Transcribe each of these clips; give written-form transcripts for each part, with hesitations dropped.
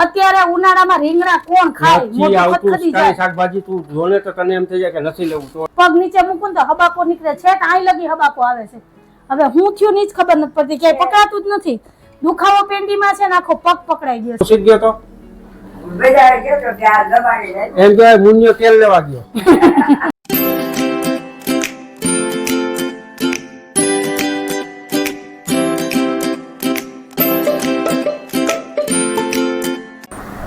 અત્યારે ઉનાળામાં રીંગણા કોણ ખાય? મોટું ખરી જાય. શાકભાજી તું જોને તો તને એમ થઈ જાય કે નથી લેવું. તો પગ નીચે મૂકું તો હબાકો નીકળે છે, આઈ લગી હબાકો આવે છે. હવે હું થયું ની જ ખબર નથી પડતી, ક્યાંય પકડાતું જ નથી. દુખાવો પેન્ડીમાં છે ને આખો પગ પકડાઈ ગયો છે. ગયો તો એમ કે મુનિયો તેલ લેવા ગયો.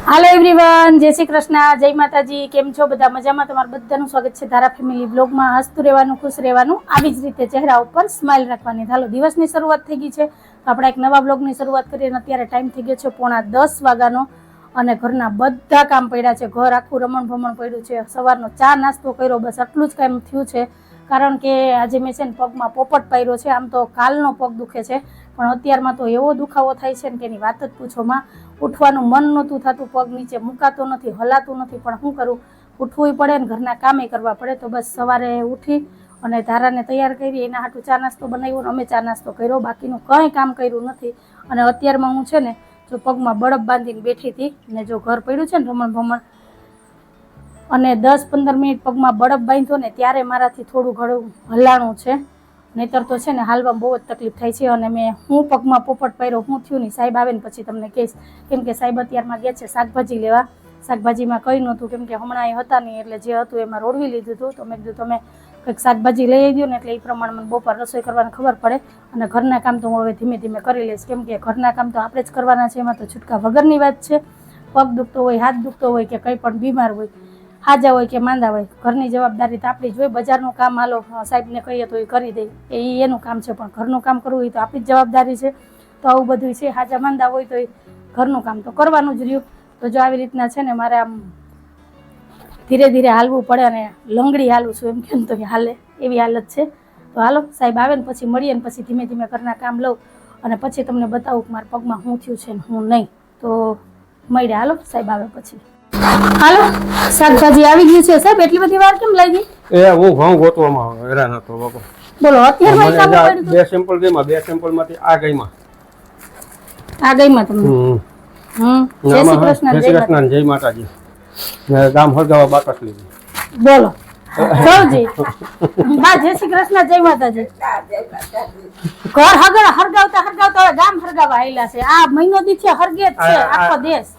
હાલો એવરીવન, જય શ્રી કૃષ્ણ, જય માતાજી. કેમ છો બધા? મજામાં? તમારું બધાનું સ્વાગત છે ધારા ફેમિલી બ્લોગમાં. હસતું રહેવાનું, ખુશ રહેવાનું, આવી જ રીતે ચહેરા ઉપર સ્માઇલ રાખવાની. હાલો, દિવસની શરૂઆત થઈ ગઈ છે, તો આપણે એક નવા બ્લોગની શરૂઆત કરીએ. અત્યારે ટાઈમ થઈ ગયો છે 9:30 વાગ્યાનો અને ઘરના બધા કામ પડ્યા છે. ઘર આખું રમણ ભમણ પડ્યું છે. સવારનો ચા નાસ્તો કર્યો, બસ આટલું જ કામ થયું છે. કારણ કે આજે મેં છે ને પગમાં પોપટ પાડ્યો છે. આમ તો કાલનો પગ દુખે છે, પણ અત્યારમાં તો એવો દુખાવો થાય છે ને કે એની વાત જ પૂછોમાં. ઉઠવાનું મન નહોતું થતું, પગ નીચે મુકાતો નથી, હલાતું નથી, પણ શું કરું, ઉઠવું પડે ને ઘરના કામે કરવા પડે. તો બસ સવારે ઉઠી અને ધારાને તૈયાર કરી, એના હાટું ચા નાસ્તો બનાવ્યો ને અમે ચા નાસ્તો કર્યો. બાકીનું કંઈ કામ કર્યું નથી. અને અત્યારમાં હું છે ને જો પગમાં બળપ બાંધીને બેઠી હતી ને જો ઘર પડ્યું છે ને રમણ ભમણ, અને 10-15 મિનિટ પગમાં બળપ બાંધ્યો ને ત્યારે મારાથી થોડું ઘણું હલાણું છે. નહીતર તો છે ને હાલવામાં બહુ જ તકલીફ થાય છે. અને મેં હું પગમાં પોપટ પાડ્યો, હું થયું નહીં, સાહેબ આવે ને પછી તમને કહીશ. કેમ કે સાહેબ અત્યારમાં ગયા છે શાકભાજી લેવા. શાકભાજીમાં કંઈ નહોતું, કેમ કે હમણાં એ હતા નહીં, એટલે જે હતું એમાં રોડવી લીધું હતું. તો મેં કીધું તમે કંઈક શાકભાજી લઈ આવી દો ને, એટલે એ પ્રમાણે મને બપોર રસોઈ કરવાની ખબર પડે. અને ઘરના કામ તો હું હવે ધીમે ધીમે કરી લઈશ, કેમ કે ઘરના કામ તો આપણે જ કરવાના છે, એમાં તો છૂટકા વગરની વાત છે. પગ દુખતો હોય, હાથ દુખતો હોય, કે કંઈ પણ બીમાર હોય, હાજા હોય કે માંદા હોય, ઘરની જવાબદારી તો આપણી જ હોય. બજારનું કામ હાલો સાહેબને કહીએ તો એ કરી દે, એ એનું કામ છે, પણ ઘરનું કામ કરવું હોય તો આપણી જ જવાબદારી છે. તો આવું બધું છે. હાજા માંદા હોય તો એ ઘરનું કામ તો કરવાનું જ રહ્યું. તો જો આવી રીતના છે ને મારે આમ ધીરે ધીરે હાલવું પડે, અને લંગડી હાલું છું એમ કેમ તો કે હાલે એવી હાલત છે. તો હાલો સાહેબ આવે ને પછી મળીએ ને પછી ધીમે ધીમે ઘરના કામ લઉં અને પછી તમને બતાવું કે મારા પગમાં શું થયું છે ને હું નહીં. તો મળ્યા, હાલો સાહેબ આવે પછી. હાલો, શાકભાજી આવી ગયું છે. સાહેબ એટલી બધી વાર કેમ લાગી? હું ઘઉં ગોતવામાં હેરાન હતો બાપા. બોલો, અત્યારે બે સેમ્પલ ગઈમાં, બે સેમ્પલ માંથી આ ગઈમાં, આ ગઈમાં તમને. જય શ્રી કૃષ્ણ, જય માતાજી. ગામ હરગાવા બાકસ લીધી. બોલો સૌજી, બા જય શ્રી કૃષ્ણ, જય માતાજી. ઘર હરગાવતા હરગાવતા ગામ હરગાવા આવેલા છે. આ મહિનો દી છે હરગે જ છે આખો દેશ.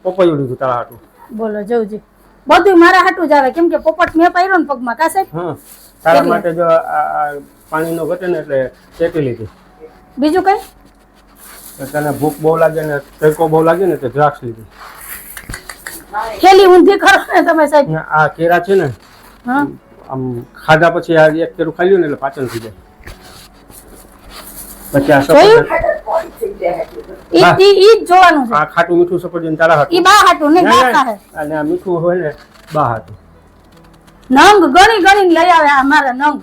પપૈયું લીધું તારા હાટું. બોલો જવજી, બધું મારા હાટું જ આવે, કેમ કે પોપટ મેં પાડ્યો ને પગમાં. કા સાહેબ તારા માટે જો પાણીનો ઘટે ને એટલે ચેકી લીધી. બીજું કઈ? તને ભૂખ બહુ લાગે ને તડકો બહુ લાગે ને તો દ્રાક્ષ લીધી. ખેલી ઊંધી કરો ને તમે સાહેબ. આ કેરા છે ને, આમ ખાધા પછી આ એક કેરું ખાઈ લ્યો ને એટલે પાચન થઈ જાય. પછી આ સફરજન ઈ જોવાનું છે. આ ખાટું મીઠું સફરજન તારા હાટું. ઈ બા હાટું ને બા ખાહે. અને આ મીઠું હોય ને બા હાટું. નંગ ગણી ગણી લઈ આવે આ મારા નંગ.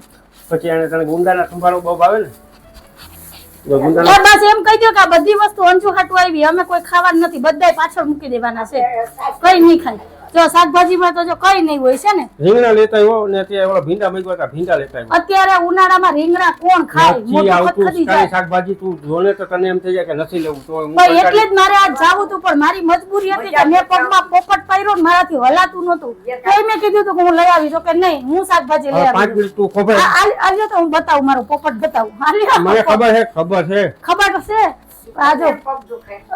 પછી એને તને ગુંદાના સંભારો બહુ ભાવે ને, બસ એમ કહી દો કે આ બધી વસ્તુ અંજુ હાટું આવી. અમે કોઈ ખાવાનું નથી, બધાય પાછળ મૂકી દેવાના છે, કઈ નહીં ખાય. જો શાકભાજીમાં તો જો કઈ નહીં હોય છે ને. રીંગણા લેતા આવ્યો ને ત્યાં ઓલા ભીંડા મેગવા ભીંડા લેતા આવ્યો. અત્યારે ઉનાળામાં રીંગણા કોણ ખાય? મોટું ખરી જાય. શાકભાજી તું જોને તો તને એમ થઈ જાય કે નથી લેવું. તો એટલે જ મારે આજ જાવું હતું, પણ મારી મજબૂરી હતી કે મેં પગમાં પોપટ પાડ્યો ને મારાથી હલાતું નહોતું. તો મેં કીધું કે હું લઈ આવી, તો કે નહીં હું શાકભાજી લઈ આવી. 5 મિનિટ તું ખબર આલ્યો તો હું બતાવું, મારો પોપટ બતાવું. મને ખબર છે, ખબર છે. આજો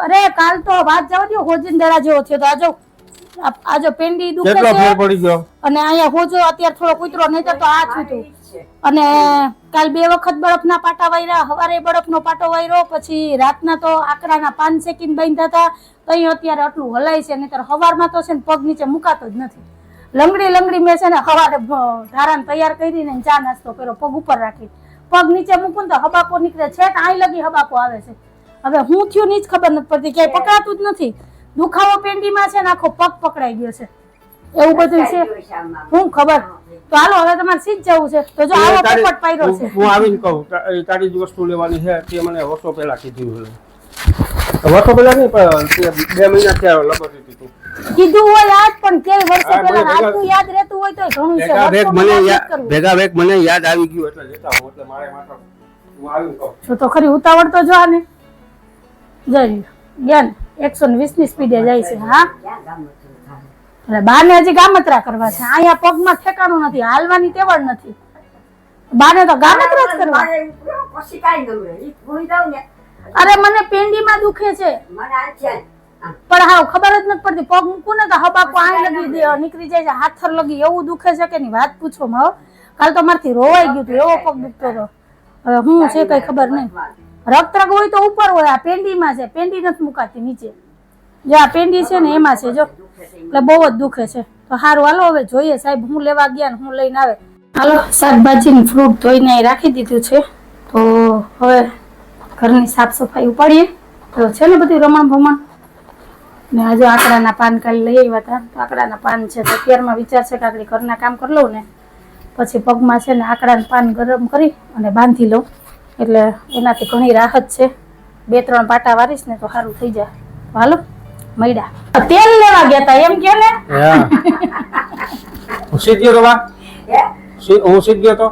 અરે કાલ તો વાત જવા દો, હોજિંદરા જેવો થયો તો. આજો પેન્ડી દુખે છે અને અહીંયા હોજો અત્યારે થોડો કૂતરો, નહીં તો આ છૂટું. અને કાલ 2 વખત બરફના પાટા વાયરા, હવારે બરફનો પાટો વાયરો, પછી રાતના તો આકડાના પાન શેકીને બાંધ્યા હતા. તો અત્યારે આટલું હલાય છે, નહીતર સવારમાં તો છે ને પગ નીચે મુકાતો જ નથી. લંગડી મેં છે ને સવારે ધારાને તૈયાર કરીને ચા નાસ્તો કર્યો, પગ ઉપર રાખી. પગ નીચે મૂકું તો હબાકો નીકળે છે, આઈ લગી હબાકો આવે છે. હવે હું થયું ની જ ખબર નથી પડતી, ક્યાંય પકડાતું જ નથી. દુખાવો પેન્ડીમાં છે ને આખો પગ પકડાઈ ગયો છે, એવું બધું છે. હું ખબર. તો હાલો હવે તમારે સીધ જવું છે, તો જો આવો પોપટ પાડ્યો છે. હું આવીને કહું તારી જ વસ્તુ લેવાની છે, તે મને વર્ષો પહેલા કીધું. વર્ષો પહેલા નહીં, પણ 2 મહિના થયા લગતી હતી તું કીધું હોય આજ, પણ કેવી વર્ષો પહેલા આજનું યાદ રહેતું હોય તો ઘણું છે. ભેગા ભેગ મને યાદ આવી ગયું એટલે જતા હું, એટલે મારે હું આવીને કહું છું. તો ખરી ઉતાવળ તો જો ને જઈ ગયા ને 120 ની સ્પીડે જાય છે. હા એટલે બાને હજી ગામતરા કરવા છે. અહીંયા પગમાં ઠેકાણું નથી, હાલવાની તેવડ નથી. બાને તો ગામતરા જ કરવા. પછી કાઈ ન રહે ઈ ભૂઈ જાવ ને અરે મને પેંડીમાં દુખે છે મને આ છે પણ હાવ ખબર જ નથી પડતી. પગ મૂકું ને તો હબાકો આઈ લગી દે નીકળી જાય છે, હાથર લગી એવું દુખે છે કે ની વાત પૂછો માં. કાલ તો મારથી રોવાઈ ગયું હતું, એવો પગ દુખતો હતો. હવે હું છે કઈ ખબર નહીં. રક્તરગ હોય તો ઉપર હોય, આ પેંડીમાં છે, પેંડી નથી મુકાતી નીચે. જો આ પેંડી છે ને એમાં છે જો, એટલે બહુ જ દુખે છે. તો સારું હાલો હવે જોઈએ સાહેબ હું લેવા ગયા ને હું લઈને આવે. હાલો શાકભાજી ને ફ્રૂટ ધોઈને રાખી દીધું છે. તો હવે ઘરની સાફ સફાઈ ઉપાડીએ. તો છે ને બધું રમણ ભમણ ને આજે આકડાના પાન કાલે લઈ આવ્યા હતા. તો આકડાના પાન છે તો અત્યારમાં વિચાર છે કે આગળ ઘરના કામ કરી લઉં ને પછી પગમાં છે ને આકડાના પાન ગરમ કરી અને બાંધી લઉં, એટલે એનાથી ઘણી રાહત છે. 2-3 પાટા વારીશ ને તો સારું થઈ જાય. હાલો મૈડા તેલ લેવા ગયા તા એમ કે ને હું સીધ ગયો તો બા, હું સીધ ગયો તો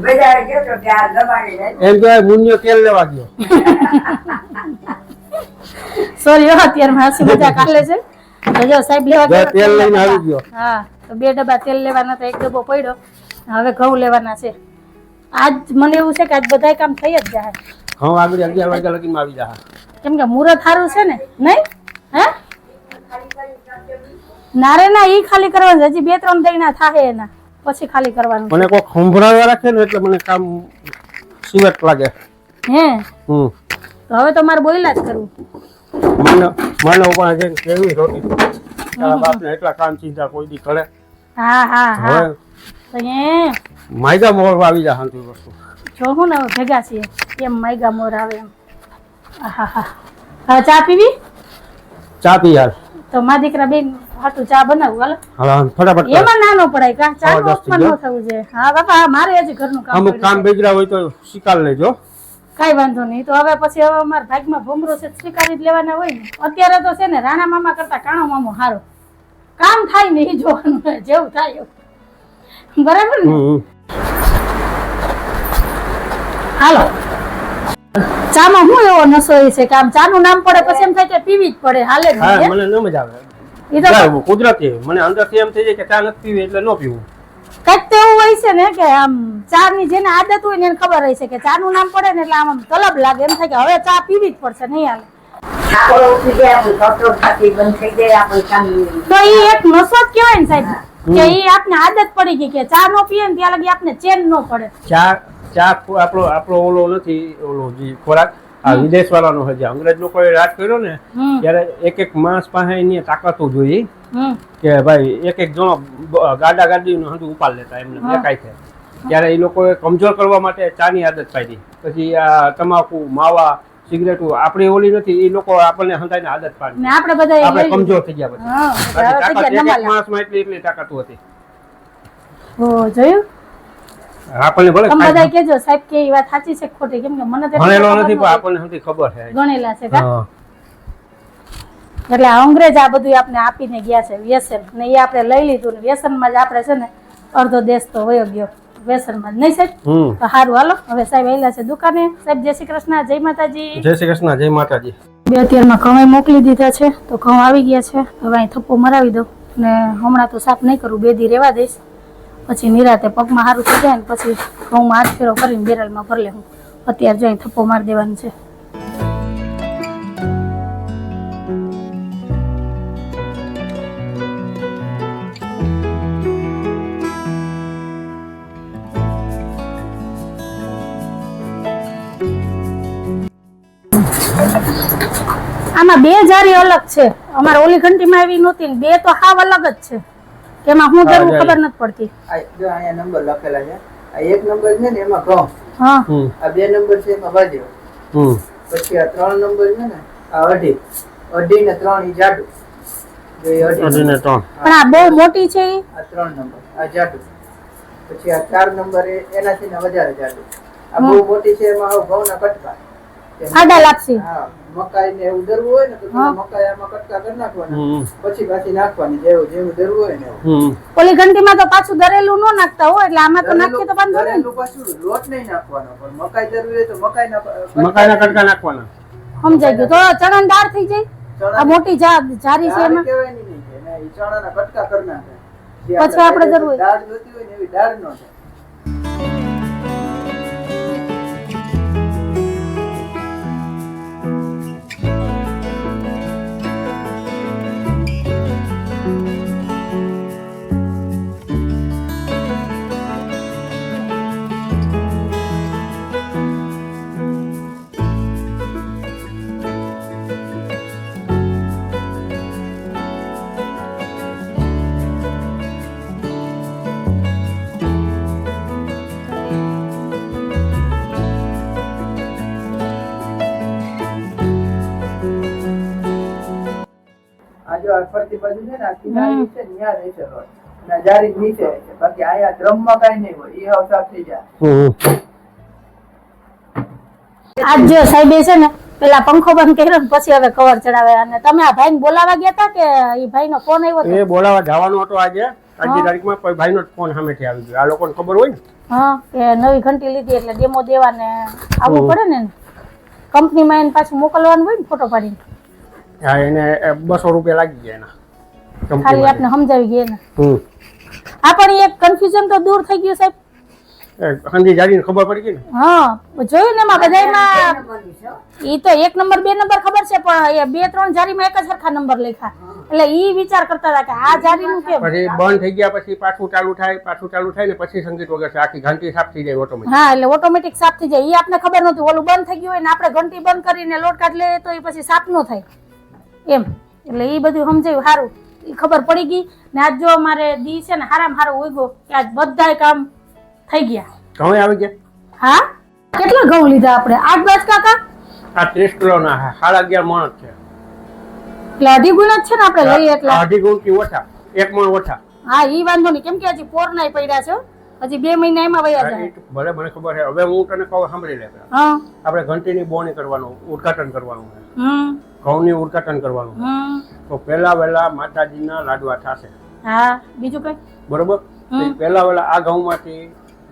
બજાર ગયો તો ત્યાં દબાણી રહી એમ કહેવાય મુન્યો તેલ લેવા ગયો. સોરી અત્યારે હાસી મજા કાલે છે. તો જો સાહેબ લેવા ગયા તેલ લઈને આવી ગયો. હા તો 2 ડબ્બા તેલ લેવાના તો 1 ડબ્બો પડ્યો. હવે ઘઉં લેવાના છે. આજ મને એવું છે કે આજ બધાય કામ થઈ જ જાય. હા આગળ 11 વાગ્યા લગીમાં આવી જાય. કેમ કે મુહૂર્ત સારું છે ને નહીં હે ના રે ના ઈ ખાલી કરવાનું હજી 2-3 દઈના થાય એના પછી ખાલી કરવાનું. મને કોઈ ખંભરાવા રાખે ને એટલે મને કામ સિવટ લાગે. હે તો હવે તો મારે બોયલા જ કરવું. મને ઉપર જઈને કેવી રોટી તારા બાપને એટલા કામ ચિંતા કોઈ દી કરે. હા હા હા હવે તો એ માયગા મોર આવી જાય શાંતિ વસ્તુ જો હું ને હવે ભેગા છીએ કેમ માયગા મોર આવે એમ. હા હા હા ચા પીવી? ચા પી યાર. તો મા દીકરા બેન હાટું ચા બનાવું હાલો. હા ફટાફટ કર. એમાં નાનો પડાય કા ચા હા, નો દસ થઈ અપમાન ન થવું જોઈએ. હા બાપા મારે હજી ઘરનું કામ અમુક કામ બેજરા હોય તો શીખાડ લેજો. કઈ વાંધો નહીં. તો હવે પછી હવે અમારા ભાગમાં ભમરો છે સ્વીકારી જ લેવાના હોય ને. અત્યારે તો છે ને રાણા મામા કરતા કાણો મામો હારો. કામ થાય ને એ જોવાનું હોય, જેવું થાય એવું. બરાબર ને? હાલો ચામાં હું એવો નશો એ છે કે આમ ચાનું નામ પડે પછી એમ થાય કે પીવી જ પડે. હાલે જ હા નહીં. મને ન મજા આવે. એ તો જાય કુદરતી મને અંદરથી એમ થઈ જાય કે ચા નથી પીવી એટલે ન પીવું. કંઈક તો એવું હોય છે ને કે આમ ચા ની જેને આદત હોય ને એને ખબર હોય છે કે ચા નું નામ પડે ને એટલે આમ તલબ લાગે, એમ થાય કે હવે ચા પીવી જ પડશે, નહીં હાલે. ઠાકોર ઉઠી જાય આપણું કપડો ખાતી બંધ થઈ જાય આપણું કામ તો એ એક નશો જ કહેવાય ને સાહેબ કે એ આપને આદત પડી ગઈ કે ચા નો પીએ ને ત્યાં લગી આપને ચેન ન પડે. ચા આપણો ઓલો નથી ઓલો જે ખોરાક આ વિદેશ વાળાનો છે. જે અંગ્રેજ લોકોએ રાજ કર્યો ને ત્યારે એક માણસ પાસે એની તાકાતો જોઈએ કે ભાઈ એક જણો ગાડી નું હંધું ઉપાડ લેતા એમને દેખાય છે. ત્યારે એ લોકોએ કમજોર કરવા માટે ચાની આદત પાડી. પછી આ તમાકુ માવા સિગરેટો આપણી ઓલી નથી, એ લોકો આપણને હંધાઈને આદત પાડી. ને આપણે બધા આપણે કમજોર થઈ ગયા પછી એક માણસમાં એટલી તાકાતો હતી. જોયું આપણને ભલે તમે બધા કેજો સાહેબ કે એ વાત સાચી છે ખોટી, કેમ કે મને તો ભણેલો નથી પણ આપણને હંધી ખબર છે. ગણેલા છે કા એટલે અંગ્રેજ આ બધું આપણે આપીને ગયા છે વ્યસન ને એ આપણે લઈ લીધું ને વ્યસનમાં જ આપણે છે ને અડધો દેશ તો વયો ગયો વ્યસનમાં જ. નહીં સાહેબ? તો સારું હાલો હવે સાહેબ આવેલા છે દુકાને. સાહેબ જય શ્રી કૃષ્ણ, જય માતાજી. જય શ્રી કૃષ્ણ, જય માતાજી. બે અત્યારમાં ઘઉં મોકલી દીધા છે તો ઘઉં આવી ગયા છે. હવે અહીં થપ્પો મરાવી દઉં ને હમણાં તો સાફ નહીં કરું, 2 દી રહેવા દઈશ. પછી નિરાતે પગમાં સારું થઈ જાય ને પછી ઘઉંમાં 8 ફેરો કરીને બેરલમાં ભરી લે. હું અત્યારે જો અહીં થપ્પો મારી દેવાનું છે. આમાં 2 જારી અલગ છે. અમારે ઓલી ઘંટીમાં આવી નહોતી ને 2 તો હાવ અલગ જ છે. એમાં હું જરૂર ખબર નથી પડતી. આ જો અહીંયા નંબર લખેલા છે. આ 1 નંબર છે ને એમાં ઘઉં, હા આ 2 નંબર છે એમાં બાજરો, પછી આ 3 નંબર છે ને આ અઢી ને 3 ઈ જાડું. જો એ અઢી ને 3 પણ આ બહુ મોટી છે ઈ. આ 3 નંબર આ જાડું, પછી આ 4 નંબર એનાથી ને વધારે જાડું. આ બહુ મોટી છે એમાં હવે ઘઉંના કટકા આડા લાપસી. હા મકાઈ ને એવું દરવું હોય ને તો મકાઈ આમાં કટકા કરી નાખવાના, પછી પાછી નાખવાની જેવું દરવું હોય ને એવું. ઓલી ઘંટીમાં તો પાછું દરેલું ન નાખતા હોય એટલે આમાં તો નાખીએ તો વાંધો નહીં. દરેલું પાછું લોટ નહીં નાખવાનો, પણ મકાઈ દરવી હોય તો મકાઈના કટકા નાખવાના. સમજાઈ ગયું. તો ચણાની દાળ થઈ જાય. આ મોટી જારી છે એમાં કહેવાય નહીં છે ને, ઈ ચણાના કટકા કરી નાખે. જે પછી આપણે આપણે જરૂર હોય. દાળ જોતી હોય ને એવી દાળ નો થાય. આ જો આ ફરતી બાજુ છે ને, આ કિનારી છે ને, ન્યા રહેશે રોડ. અને આ જારી નીચે રહેશે. બાકી અહીંયા ડ્રમમાં કાંઈ નહીં હોય. ઈ હાવ સાફ થઈ જાય. આજ જો સાહેબે છે ને પેલા પંખો બંધ કર્યો ને પછી હવે કવર ચડાવે. અને તમે આ ભાઈને બોલાવા ગયા હતા કે એ ભાઈનો ફોન આવ્યો હતો? એ બોલાવા જવાનો હતો આજે. આજની તારીખમાં કોઈ ભાઈનો ફોન સામેથી આવી ગયો. આ લોકોને ખબર હોય ને. હા, કે નવી ઘંટી લીધી એટલે ડેમો દેવા ને આવવું પડે ને. કંપનીમાં એને પાછું મોકલવાનું હોય ને ફોટો પાડીને. હા, એને 200 રૂપિયા લાગી ગયા એના. ખાલી આપણે સમજાવી ગયા ને. આ પણ એક કન્ફ્યુઝન તો દૂર થઈ ગયું સાહેબ. હંધી જાડીને ખબર પડી ગઈ ને. હા, જોયું ને એમાં બધાયમાં ઈ તો 1 નંબર 2 નંબર ખબર છે, પણ એ 2-3 જારીમાં એક જ સરખા નંબર લખ્યા. એટલે ઈ વિચાર કરતા હતા કે આ જારીનું કેમ. પછી બંધ થઈ ગયા પછી પાછું ચાલુ થાય ને પછી સંગીત વગર આખી ઘંટી સાફ થઈ જાય ઓટોમેટિક. હા, એટલે ઓટોમેટિક સાફ થઈ જાય. ઈ આપણે ખબર નહોતી. ઓલું બંધ થઈ ગયું હોય ને આપણે ઘંટી બંધ કરીને લોટ કાઢ લઈએ તો એ પછી સાફ ન થાય એમ. એટલે ઈ બધું સમજાયું. સારું, ઈ ખબર પડી ગઈ. ને આજ જો અમારે દી છે ને હારામાં હારો ઉગ્યો કે આજ બધાય કામ થઈ ગયા. ઘઉં આવી ગયા. હા, કેટલા ઘઉં લીધા આપણે? 8 બાજ કાકા? આ 30 કિલોના 11.5 મણ છે. એટલે અઢી ગુણ જ છે ને આપણે લઈએ એટલે. 2.5 ગુણથી ઓછા, 1 મણ ઓછા. હા, ઈ વાંધો નહીં, કેમ કે હજી પોરનાય પડ્યા છે. હજી 2 મહિના એમાં વયા જાય. ભલે મને ખબર છે. હવે હું તને કહું, સાંભળી લે. હા, આપણે ઘંટીની બોણી કરવાનું, ઉદઘાટન કરવાનું છે. હમ ઘઉંની ઉદઘાટન કરવાનું છે. હમ તો પહેલા વહેલા માતાજીના લાડવા થશે. હા, બીજું કઈ? બરોબર. તો પહેલા વહેલા આ ઘઉંમાંથી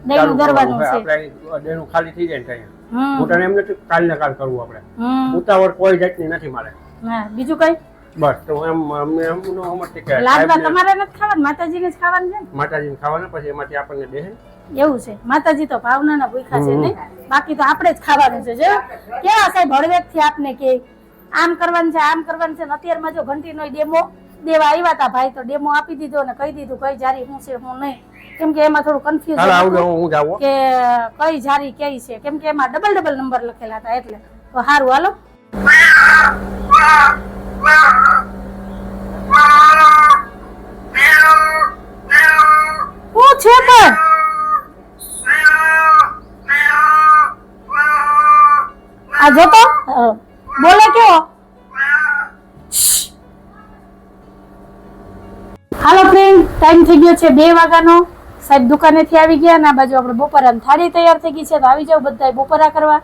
દહીંનું દરવાનું છે. આપણે દેનું ખાલી થઈ જાય ને ત્યાં. હમ હું તને એમ નથી કાલને કાલ કરવું આપણે. હમ ઉતાવળ કોઈ જાતની નથી મારે. હા, બીજું કઈ? બસ તો એમ અમને એમ નો સમજતી કે લાડવા સાહેબને તમારે નથી ખાવાના, માતાજીને જ ખાવાનું છે ને? માતાજીને ખાવાના પછી એમાંથી આપણને દે. એવું છે. માતાજી તો ભાવનાના ભૂખ્યા છે નહીં, બાકી તો આપણે જ ખાવાનું છે. જો કેવા સાહેબ હળવેકથી આપને કે આમ કરવાનું છે, આમ કરવાનું છે. ને અત્યારમાં જો ઘંટીનો ડેમો દેવા આવ્યા હતા ભાઈ, તો ડેમો આપી દીધો ને કહી દીધું કઈ જારી શું છે શું નહીં. કેમ કે એમાં થોડું હાલ આવું કન્ફ્યુઝન હું જાવ. કે કઈ જારી કઈ છે, કેમ કે એમાં ડબલ નંબર લખેલા હતા. એટલે તો સારું, હાલો. શું છે પણ? આ જોતો બોલે કેવો. હાલો ફ્રેન્ડ, ટાઈમ થઈ ગયો છે 2 વાગ્યાનો. સાહેબ દુકાનેથી આવી ગયા અને આ બાજુ આપણે બપોરાની થાળી તૈયાર થઈ ગઈ છે. તો આવી જાવ બધા બપોરા કરવા.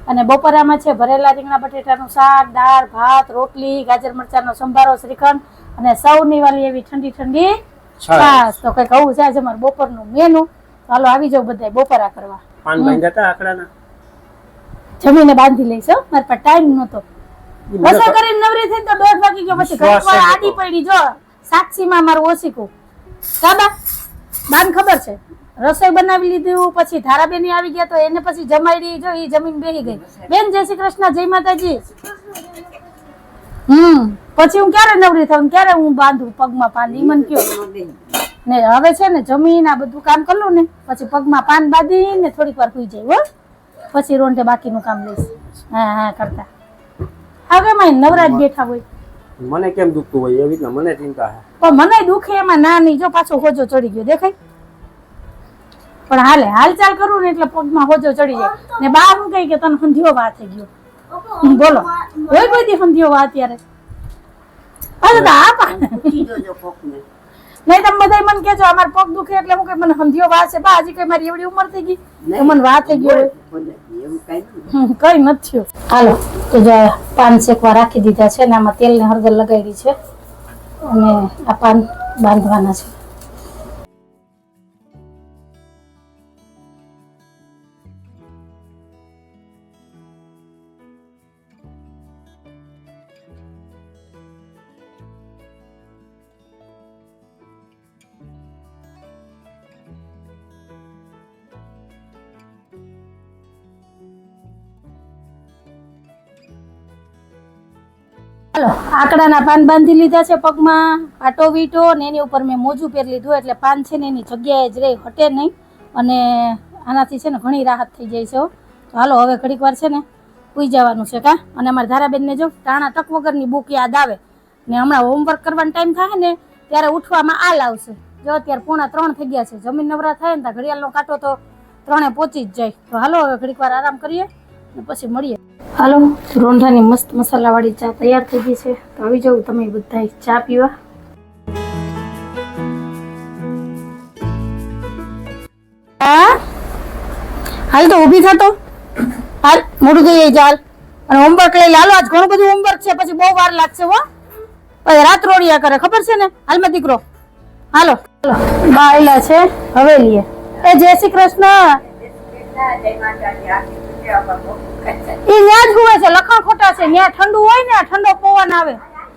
અને બપોરામાં છે ભરેલા રીંગણા બટેટાનું શાક, દાળ, ભાત, રોટલી, ગાજર મરચાંનો સંભારો, શ્રીખંડ અને સૌની વાલી એવી ઠંડી છાશ. તો કઈક આવું છે આજે અમારું બપોરનું મેનુ. ચાલો આવી જાવ બધા બપોરા કરવા. પાન બાંધ્યા હતા આકડાના. જમીને બાંધી લઈશ હો, મારી પાસે ટાઈમ નહોતો. રસોઈ કરીને નવરી થઈ તો 1:30 વાગી ગયો. પછી ઘરમાં આડી પડી. જો સાક્ષીમાં મારું ઓશીકું કાબા બાન ખબર છે, રસોઈ બનાવી લીધું. પછી ધારાબેન આવી ગયા તો એને પછી જમાડી. જો ઈ જમીન બેહી ગઈ. બેન જય શ્રી કૃષ્ણ, જય માતાજી. પછી હું ક્યારે નવરી થાઉં, ક્યારે હું બાંધું પગમાં પાન, ઈ મને કયો ને. હવે છે ને જમીન આ બધું કામ કરલું ને પછી પગમાં પાન બાંધી ને થોડીક વાર સુઈ જાય હો. પછી રોંઢે બાકીનું કામ લઈશ. હા કરતા હવે માં નવરાજ બેઠા હોય. મને કેમ દુખતું હોય એવી રીતના મને ચિંતા છે. પણ મને દુખે એમાં ના નહીં. જો પાછો હોજો ચડી ગયો દેખાય. પણ હાલચાલ કરું ને એટલે પગમાં હોજો ચડી જાય. ને બા હું કઈ કે તને સંધ્યો વા થઈ ગયો. બોલો હોય કોઈ દી સંધ્યો વા અત્યારે? નહીં તમે બધા મને કેજો અમારે પગ દુખે એટલે હું કઈ મને સંધ્યો વા છે. બા હજી કઈ મારી એવડી ઉંમર થઈ ગઈ તો મને વા થઈ ગયો કઈ નથી થયું. હાલો તો જો પાન શેકવા રાખી દીધા છે ને આમાં તેલ ને હળદર લગાવી છે અને આ પાન બાંધવાના છે. હાલો આકડાના પાન બાંધી લીધા છે પગમાં, પાટો વીટો ને એની ઉપર મેં મોજું પહેરી લીધું એટલે પાન છે ને એની જગ્યાએ જ રહે, હટે નહીં. અને આનાથી છે ને ઘણી રાહત થઈ જાય છે. તો હાલો હવે ઘડીક વાર છે ને સુઈ જવાનું છે કા. અને અમારા ધારાબેનને જો ટાણા ટક વગરની બુક યાદ આવે ને હમણાં હોમવર્ક કરવાનો ટાઈમ થાય ને ત્યારે ઉઠવામાં આલ આવશે. જો અત્યારે 2:45 થઈ ગયા છે, જમીન નવરા થાય ને ત્યાં ઘડિયાળનો કાંટો તો 3 પહોંચી જ જાય. તો હાલો હવે ઘડીક વાર આરામ કરીએ ને પછી મળીએ. હાલો રોંઢાની મસ્ત મસાલાવાળી ચા તૈયાર થઈ ગઈ છે. તો આવી જાવ તમે બધા ચા પીવા. હાલ તો ઊભી થતો, હાલ મોઢું ધોઈ ચાલ અને હોમવર્ક લઈ લે. હાલો આજ ઘણું બધું હોમવર્ક છે, પછી બહુ વાર લાગશે હો, પછી રાત રોડિયા કરે ખબર છે ને. હાલમાં દીકરો હાલો હાલો બાયલા છે હવેલીએ. એ જય શ્રી કૃષ્ણ. એ ન્યા જ હુવે છે, લખણ ખોટા છે. ન્યા ઠંડુ હોય ને, ઠંડો પવન આવે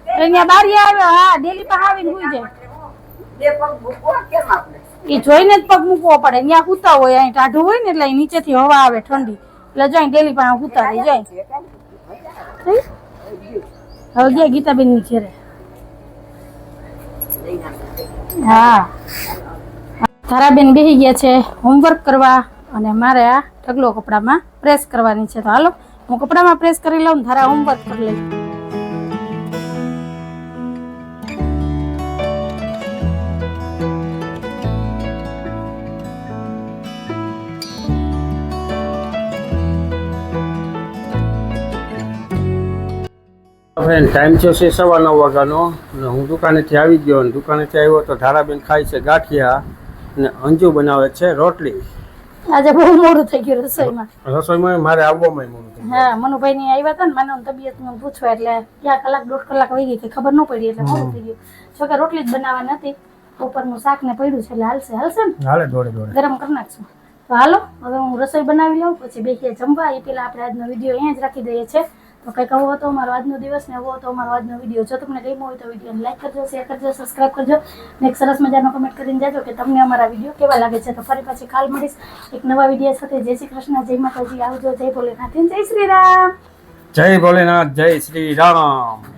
એટલે ન્યા બારી આવે. હા ડેલી પાસે આવીને હુઈ જાય. એ જોઈને જ પગ મૂકવો પડે. ન્યા હુતા હોય, અહીં ટાઢું હોય ને એટલે નીચેથી હવા આવે ઠંડી, એટલે જાય ડેલી પાસે હુતા રહી જાય. હવે ગયા ગીતાબેન ની ઘેરે. હા ધારાબેન બેસી ગયા છે હોમવર્ક કરવા અને મારે આ ઢગલો કપડામાં પ્રેસ કરવાની છે. તો હાલો હું કપડામાં પ્રેસ કરી લઉં, ધારા હોમવર્ક કરી લઈ. ફ્રેન્ડ ટાઈમ છે 9:15 વાગ્યાનો અને હું દુકાનેથી આવી ગયો અને દુકાનેથી આવ્યો તો ધારાબેન ખાય છે ગાંઠિયા અને અંજુ બનાવે છે રોટલી. આજે બહુ મોડું થઈ ગયું રસોઈમાં. રસોઈમાં મારે આવવામાં મોડું થઈ ગયું. હા મનુભાઈ ની આવ્યા હતા ને, મને તબિયત નું પૂછવા એટલે ક્યાં કલાક 1.5 કલાક વહી ગઈ ખબર ન પડી એટલે મોડું થઈ ગયું. જોકે રોટલી જ બનાવવાની હતી, ઉપરનું શાક ને પડ્યું છે એટલે હાલશે ને. હાલે દોડે ગરમ કરી નાખશું. તો હાલો હવે હું રસોઈ બનાવી લઉં, પછી બેસીએ જમવા. એ પેલા આપણે આજનો વિડીયો અહીંયા જ રાખી દઈએ છીએ. તો કંઈક આવો હતો અમારો આજનો દિવસ ને આવો હતો અમારો આજનો વિડીયો. જો તમને ગમ્યો હોય તો વિડીયોને લાઈક કરજો, શેર કરજો, સબસ્ક્રાઈબ કરજો ને એક સરસ મજાનો કમેન્ટ કરીને જાજો કે તમને અમારા વિડીયો કેવા લાગે છે. તો ફરી પાછી કાલ મળીશ એક નવા વિડીયો સાથે. જય શ્રી કૃષ્ણ, જય માતાજી, આવજો, જય ભોલેનાથ, જય શ્રી રામ. જય ભોલેનાથ, જય શ્રી રામ.